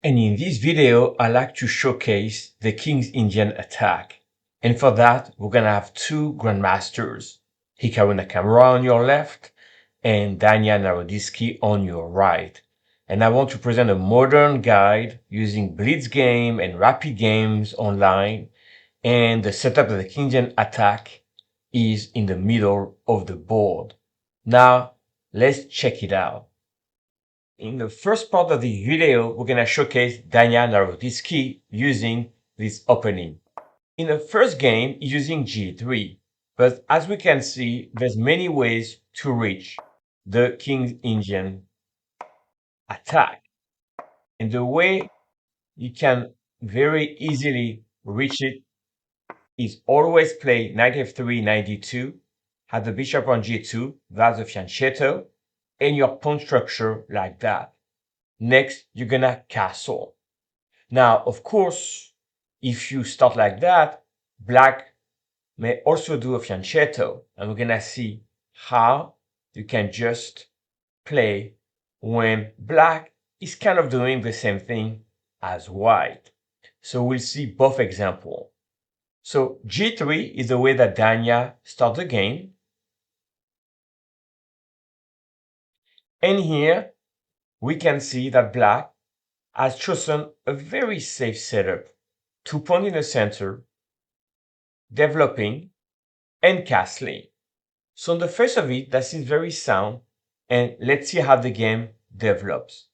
And in this video, I like to showcase the King's Indian attack. And for that, we're gonna have two grandmasters, Hikaru Nakamura on your left and Naroditsky on your right. And I want to present a modern guide using blitz game and rapid games online. And the setup of the King's Indian attack is in the middle of the board. Now, let's check it out. In the first part of the video, we're going to showcase Naroditsky using this opening. In the first game, he's using G3, but as we can see, there's many ways to reach the King's Indian attack. And the way you can very easily reach it is always play knight f3, knight d2, have the bishop on g2, that's the fianchetto, and your pawn structure like that. Next, you're gonna castle. Now, of course, if you start like that, black may also do a fianchetto, and we're gonna see how you can just play when black is kind of doing the same thing as white. So we'll see both examples. So G3 is the way that Danya starts the game. And here we can see that black has chosen a very safe setup. 2 pawns in the center, developing and castling. So on the face of it, that seems very sound. And let's see how the game develops.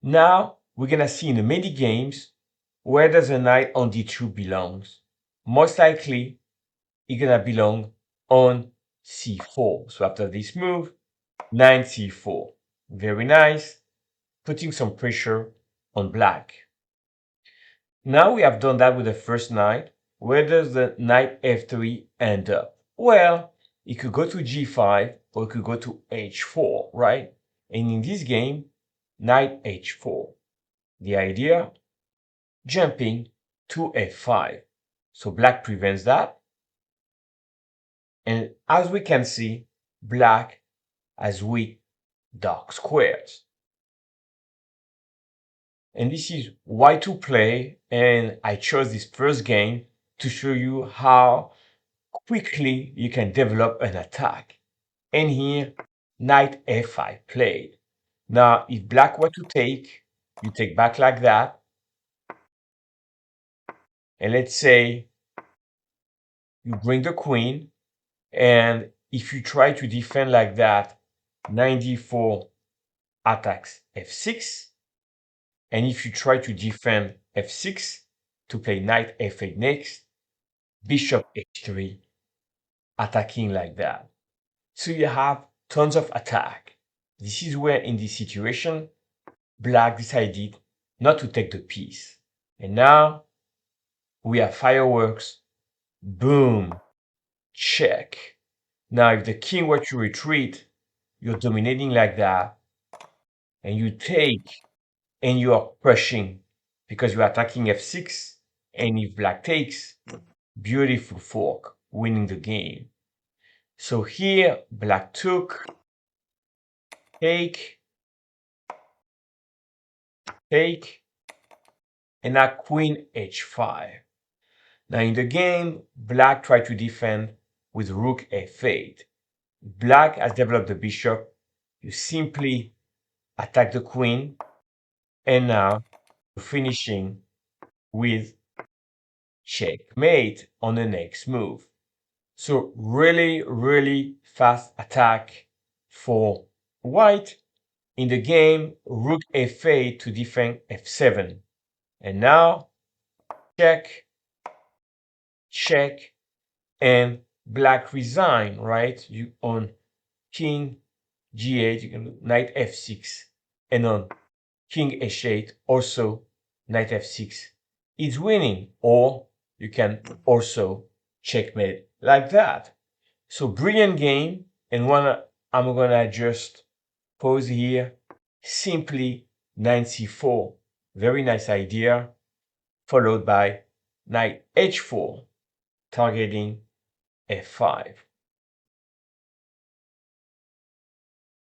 Now we're gonna see in the many games where does the knight on d2 belongs. Most likely, it's gonna belong on c4. So after this move, knight c4. Very nice, putting some pressure on black. Now we have done that with the first knight. Where does the knight f3 end up? Well, it could go to g5 or it could go to h4, right? And in this game, knight h4. The idea, jumping to f5. So black prevents that. And as we can see, black has weak dark squares. And this is why to play, and I chose this first game to show you how quickly you can develop an attack. And here, knight f5 played. Now, if black were to take, you take back like that. And let's say you bring the queen, and if you try to defend like that, knight d4 attacks f6. And if you try to defend f6 to play knight f8 next, bishop h3, attacking like that. So you have tons of attack. This is where in this situation, black decided not to take the piece. And now we have fireworks, boom, check. Now if the king were to retreat, you're dominating like that, and you take, and you are crushing because you're attacking f6, and if black takes, beautiful fork, winning the game. So here, black took, take, and now queen h5. Now in the game, black tried to defend with rook f8. Black has developed the bishop. You simply attack the queen, and now finishing with checkmate on the next move. So really, really fast attack for white. In the game, rook f8 to defend f7. And now, check, check, and black resign, right? You on king g8, you can do knight f6. And on king h8, also knight f6. It's winning. Or you can also checkmate like that. So brilliant game. And one I'm gonna just pause here. Simply knight c4. Very nice idea. Followed by knight h4, targeting f5.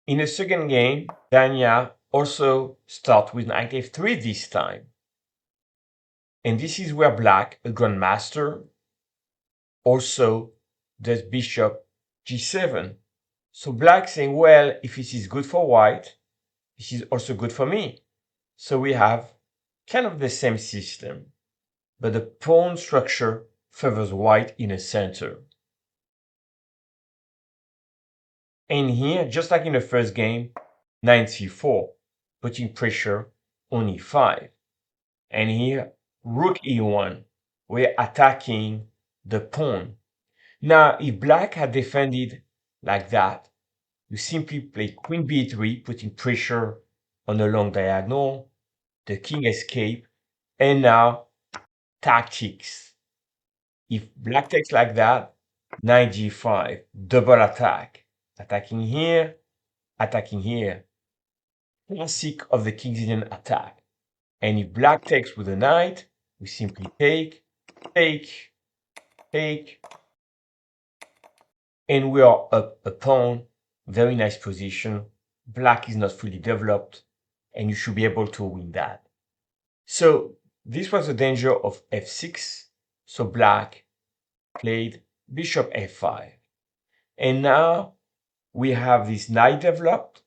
In the second game, Danya also start with knight f3 this time. And this is where black, a grandmaster, also does bishop g7. So black saying, well, if this is good for white, this is also good for me. So we have kind of the same system, but the pawn structure favors white in the center. And here, just like in the first game, knight c4, putting pressure on e5. And here, rook e1, we're attacking the pawn. Now, if black had defended like that, you simply play queen b3, putting pressure on the long diagonal, the king escape, and now tactics. If black takes like that, knight g5, double attack, attacking here, attacking here. Classic of the King's Indian attack. And if black takes with a knight, we simply take, and we are up a pawn. Very nice position. Black is not fully developed, and you should be able to win that. So this was the danger of f6. So black played bishop f5. And now we have this knight developed.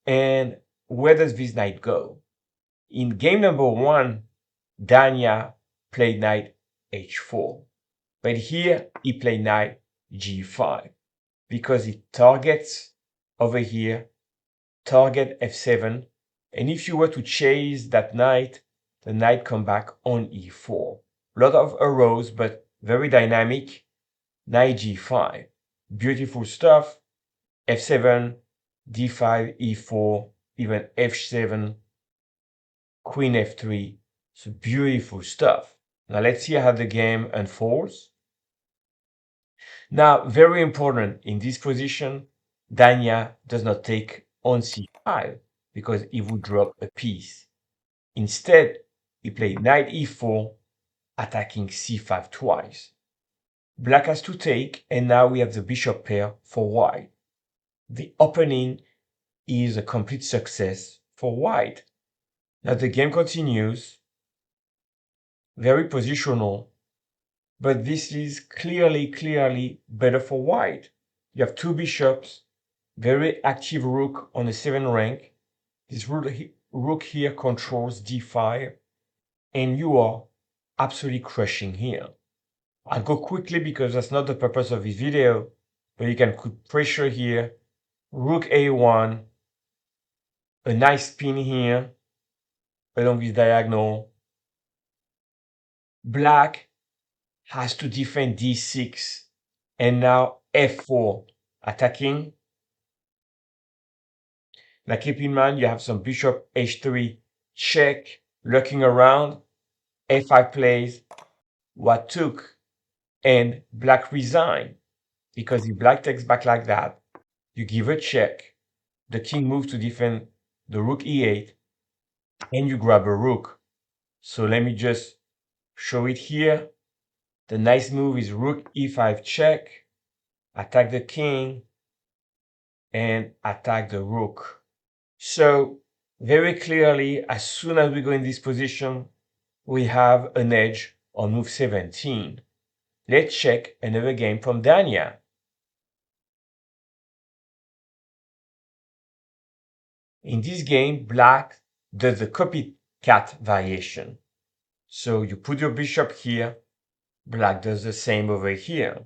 And where does this knight go? In game number 1, Dania played knight h4. But here he played knight g5 because it targets over here, target f7. And if you were to chase that knight, the knight come back on e4. A lot of arrows, but very dynamic. Knight g5. Beautiful stuff. f7, d5, e4, even f7, queen f3. So beautiful stuff. Now let's see how the game unfolds. Now, very important in this position, Dania does not take on c5 because he would drop a piece. Instead, he played knight e4, attacking c5 twice. Black has to take, and now we have the bishop pair for white. The opening is a complete success for white. Now the game continues, very positional, but this is clearly better for white. You have two bishops, very active rook on the 7th rank. This rook here controls d5, and you are absolutely crushing here. I'll go quickly because that's not the purpose of this video, but you can put pressure here, rook a1, a nice spin here along this diagonal. Black has to defend d6 and now f4 attacking. Now keep in mind you have some bishop h3 check lurking around. f5 plays what took, and black resign, because if black takes back like that, you give a check, the king moves to defend the rook e8, and you grab a rook. So let me just show it here. The nice move is rook e5 check, attack the king, and attack the rook. So very clearly, as soon as we go in this position, we have an edge on move 17. Let's check another game from Dania. In this game, black does the copycat variation. So you put your bishop here, black does the same over here.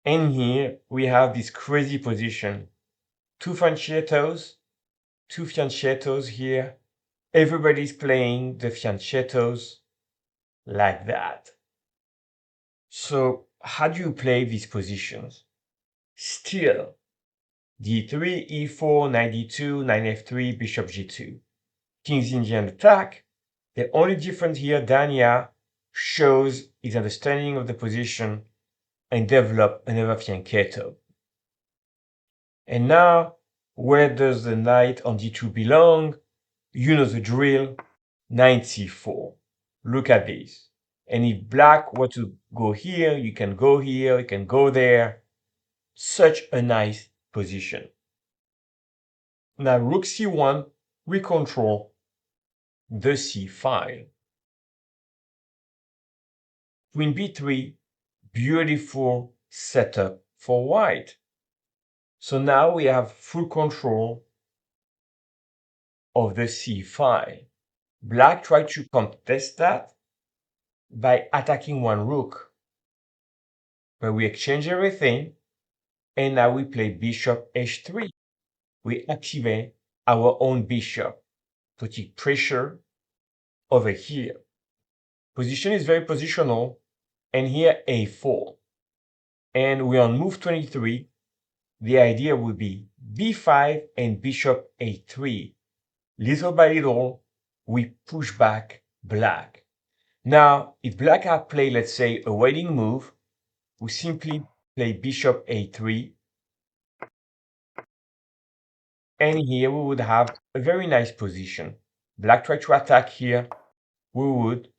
And here we have this crazy position. Two fianchettos here. Everybody's playing the fianchettos like that. So how do you play these positions? Still, d3, e4, knight d2, knight f3, bishop g2. King's Indian attack. The only difference here, Dania shows his understanding of the position and develop another fianchetto. And now, where does the knight on d2 belong? You know the drill, knight c4. Look at this. And if black were to go here, you can go here, you can go there. Such a nice position. Now rook c1, we control the c file. Queen b3, beautiful setup for white. So now we have full control of the c file. Black tried to contest that by attacking one rook. But we exchange everything, and now we play bishop h3. We activate our own bishop, putting pressure over here. Position is very positional, and here a4. And we're on move 23. The idea would be b5 and bishop a3. Little by little, we push back black. Now, if black had played, let's say, a waiting move, we simply play bishop a3. And here we would have a very nice position. Black tried to attack here. We would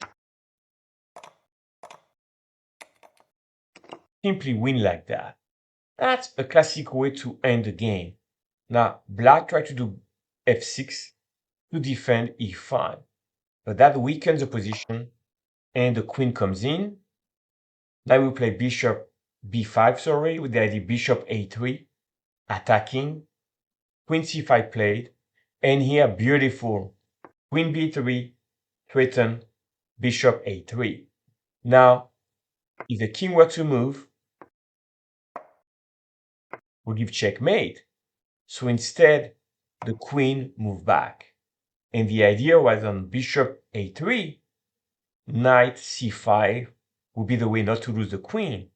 simply win like that. That's a classic way to end the game. Now, black tried to do f6 to defend e5, but that weakens the position and the queen comes in. Now we play bishop b5, sorry, with the idea bishop a3, attacking, queen c5 played, and here beautiful, queen b3, threaten, bishop a3. Now, if the king were to move, we'll give checkmate. So instead, the queen moved back. And the idea was on bishop a3, knight c5 would be the way not to lose the queen.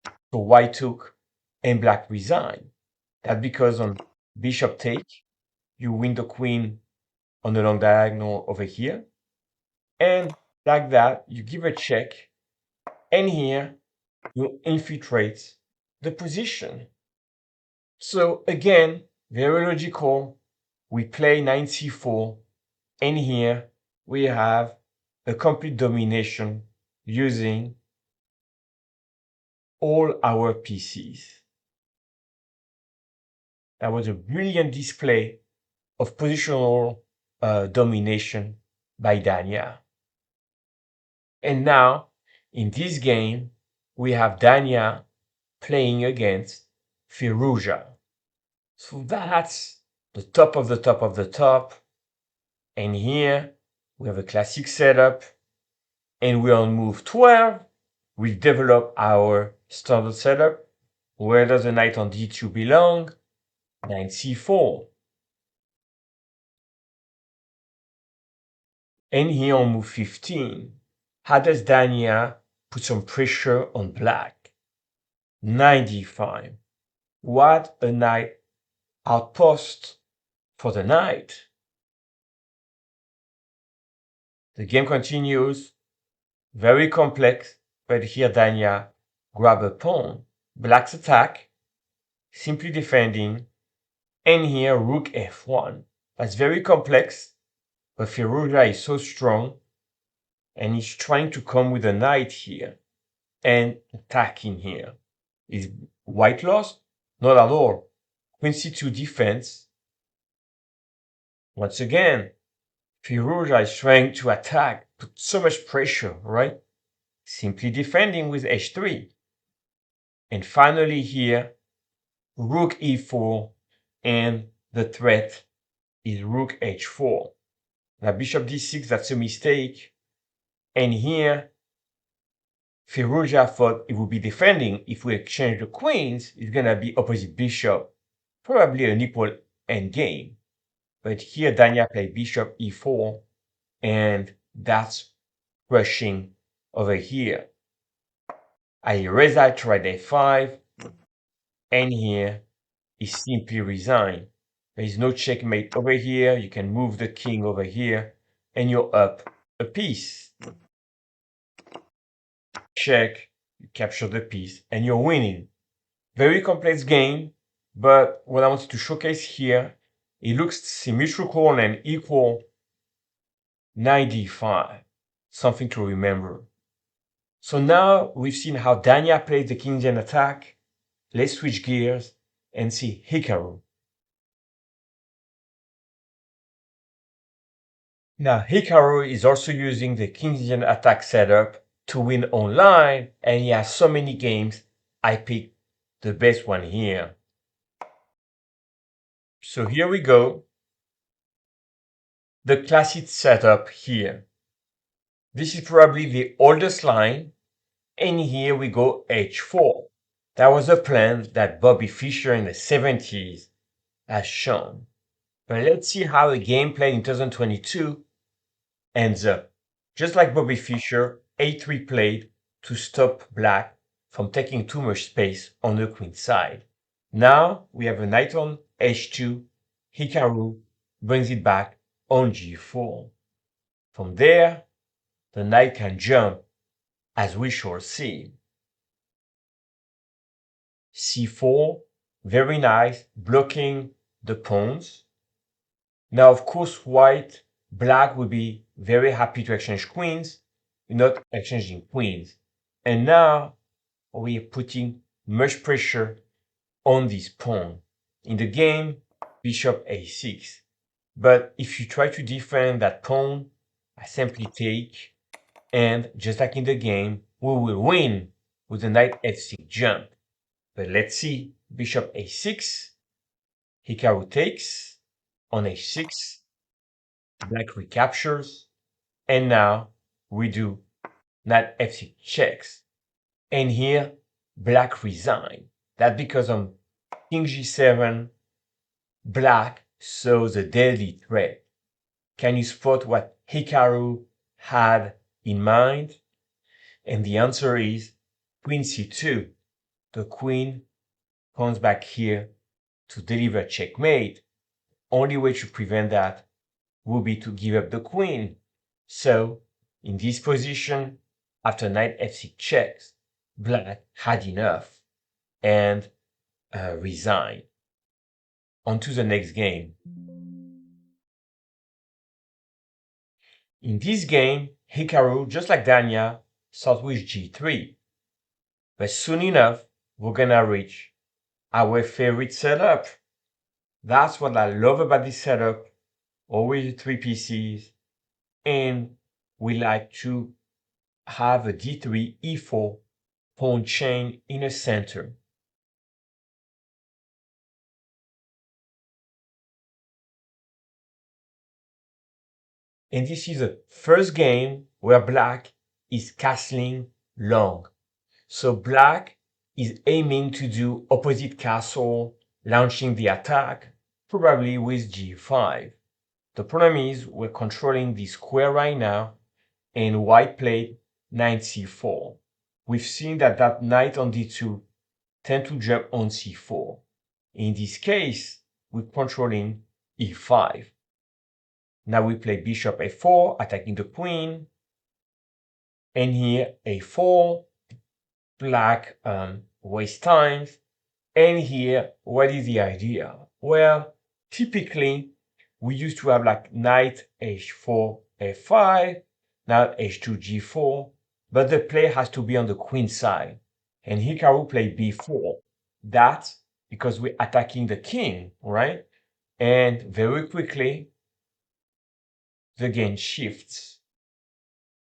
So white took and black resigned. That's because on bishop take, you win the queen on the long diagonal over here. And like that, you give a check. And here, you infiltrate the position. So again, very logical. We play knight c4. And here, we have a complete domination using all our pieces. That was a brilliant display of positional domination by Dania. And now, in this game, we have Dania playing against Firouzja. So that's the top of the top of the top. And here, we have a classic setup. And we're on move 12. We develop our standard setup. Where does the knight on d2 belong? Knight c4. And here on move 15, how does Dania put some pressure on black? Knight d5. What a knight outpost for the knight. The game continues. Very complex, but here Dania grab a pawn. Black's attack, simply defending, and here rook f1. That's very complex, but Firouzja is so strong, and he's trying to come with a knight here and attacking here. Is white lost? Not at all. Queen c2 defense. Once again, Firouzja is trying to attack, put so much pressure, right? Simply defending with h3. And finally here, rook e4, and the threat is rook h4. Now bishop d6, that's a mistake. And here, Firouzja thought it would be defending. If we exchange the queens, it's gonna be opposite bishop. Probably an equal endgame. But here Dania played bishop e4, and that's rushing over here. I erase that, try a5, and here he simply resign. There is no checkmate over here. You can move the king over here, and you're up a piece. Check, you capture the piece, and you're winning. Very complex game, but what I wanted to showcase here, it looks symmetrical and equal. Knight d5, something to remember. So now we've seen how Dania played the King Indian attack. Let's switch gears and see Hikaru. Now, Hikaru is also using the King's Indian attack setup to win online, and he has so many games. I picked the best one here. So here we go. The classic setup here. This is probably the oldest line, and here we go h4. That was a plan that Bobby Fischer in the 70s has shown. But let's see how the game played in 2022 ends up. Just like Bobby Fischer, a3 played to stop black from taking too much space on the queen side. Now we have a knight on h2. Hikaru brings it back on g4. From there, the knight can jump, as we shall see. c4, very nice, blocking the pawns. Now, of course, black would be very happy to exchange queens, not exchanging queens. And now we are putting much pressure on this pawn. In the game, bishop a6. But if you try to defend that pawn, I simply take, and just like in the game, we will win with the knight f6 jump. But let's see, bishop a6, Hikaru takes, on h6, black recaptures, and now we do knight f6 checks. And here, black resign. That's because on king g7, black saw the deadly threat. Can you spot what Hikaru had in mind? And the answer is queen c2. The queen comes back here to deliver checkmate. Only way to prevent that would be to give up the queen. So, in this position, after knight f6 checks, black had enough and resigned. On to the next game. In this game, Hikaru, just like Danya, starts with g3. But soon enough, we're gonna reach our favorite setup. That's what I love about this setup. Always 3 pieces. And we like to have a d3, e4 pawn chain in the center. And this is the first game where black is castling long. So black is aiming to do opposite castle, launching the attack, probably with g5. The problem is we're controlling the square right now, and white played knight c4. We've seen that knight on d2 tend to jump on c4. In this case, we're controlling e5. Now we play bishop a4, attacking the queen. And here a4, black wastes time. And here, what is the idea? Well, typically, we used to have like knight h4, f5, now h2, g4, but the play has to be on the queen side. And Hikaru played b4. That's because we're attacking the king, right? And very quickly, the game shifts.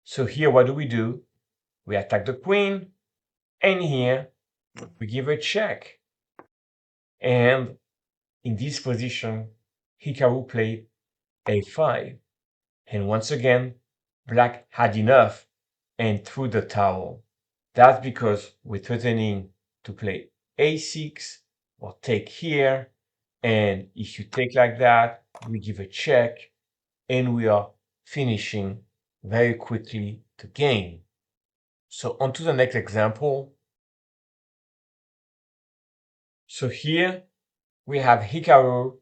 So here, what do? We attack the queen, and here, we give a check. And in this position, Hikaru played a5. And once again, black had enough and threw the towel. That's because we're threatening to play a6 or take here. And if you take like that, we give a check and we are finishing very quickly the game. So on to the next example. So here we have Hikaru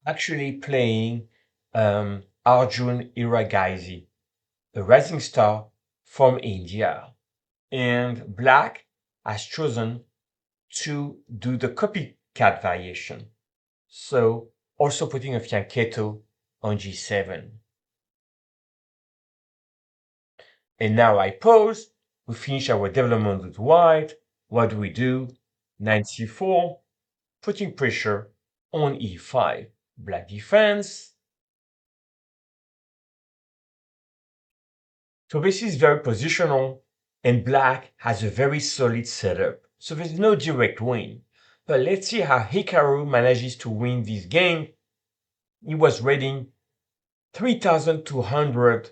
actually playing Arjun Erigaisi, a rising star from India. And black has chosen to do the Coypcat variation. So also putting a fianchetto on g7. And now I pause. We finish our development with white. What do? Knight c4, putting pressure on e5. Black defense. So this is very positional, and black has a very solid setup. So there's no direct win. But let's see how Hikaru manages to win this game. He was rating 3,200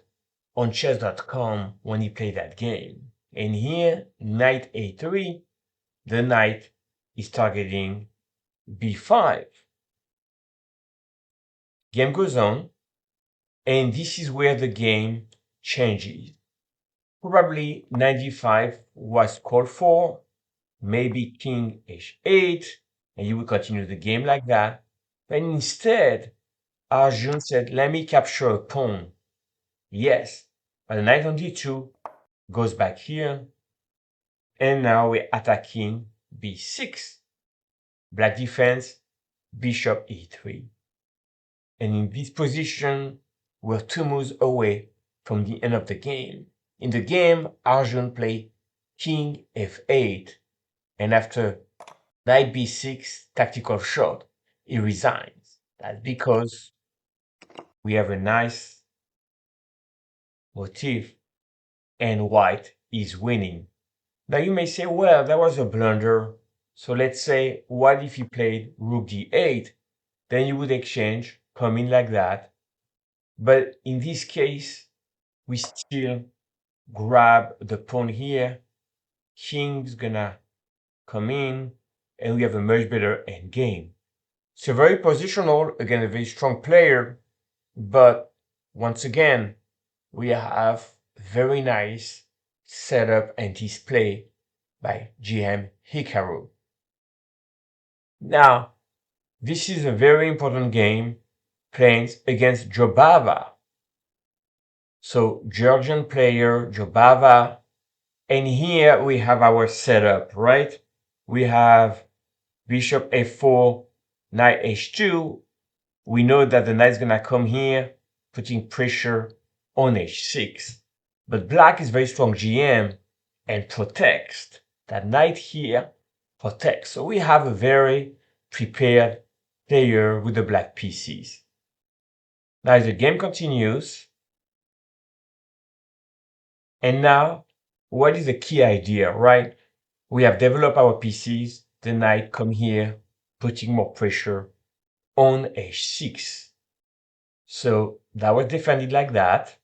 on chess.com when he played that game. And here, knight a3, the knight is targeting b5. Game goes on, and this is where the game changes. Probably 95 was called for, maybe king h8, and you will continue the game like that. But instead, Arjun said, let me capture a pawn. Yes, but the knight on d2 goes back here, and now we're attacking b6. Black defense, bishop e3. And in this position, we're 2 moves away from the end of the game. In the game, Arjun played king f8, and after knight b6 tactical shot, he resigns. That's because we have a nice motif and white is winning. Now you may say, well, that was a blunder. So let's say, what if he played rook d8? Then you would exchange, come in like that. But in this case, we still grab the pawn here. King's gonna come in, and we have a much better endgame. So very positional, again, a very strong player. But once again, we have very nice setup and display by GM Hikaru. Now, this is a very important game playing against Jobava. So Georgian player Jobava, and here we have our setup, right? We have bishop f4, knight h2. We know that the knight's gonna come here, putting pressure on h6. But black is very strong GM and protects. That knight here protects. So we have a very prepared player with the black pieces. Now the game continues. And now, what is the key idea, right? We have developed our pieces. The knight come here, putting more pressure on h6. So that was defended like that.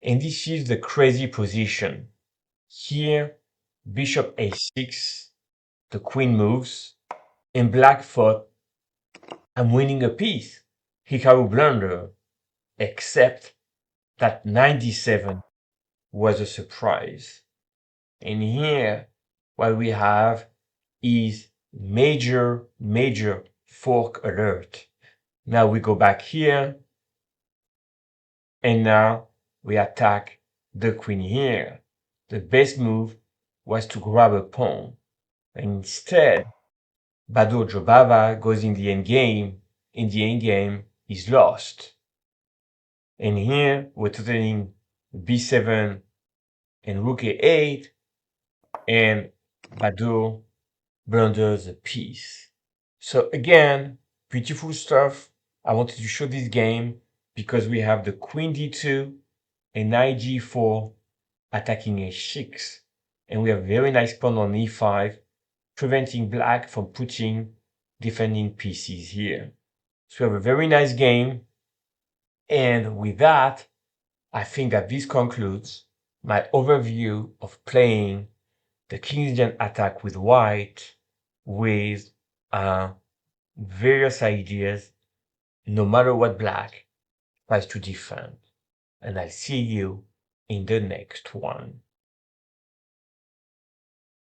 And this is the crazy position. Here, bishop a6, the queen moves, and black thought, I'm winning a piece. Hikaru blunder, except that 97 was a surprise. And here, what we have is major fork alert. Now we go back here, and now we attack the queen here. The best move was to grab a pawn. Instead, Badur Jobava goes in the endgame, and the endgame is lost. And here we're threatening b7 and rook a8, and Badur blunders a piece. So again, beautiful stuff. I wanted to show this game because we have the queen d2 and knight g4 attacking h6. And we have very nice pawn on e5, preventing black from putting defending pieces here. So we have a very nice game. And with that, I think that this concludes my overview of playing the King's Indian attack with white with various ideas, no matter what black tries to defend. And I'll see you in the next one.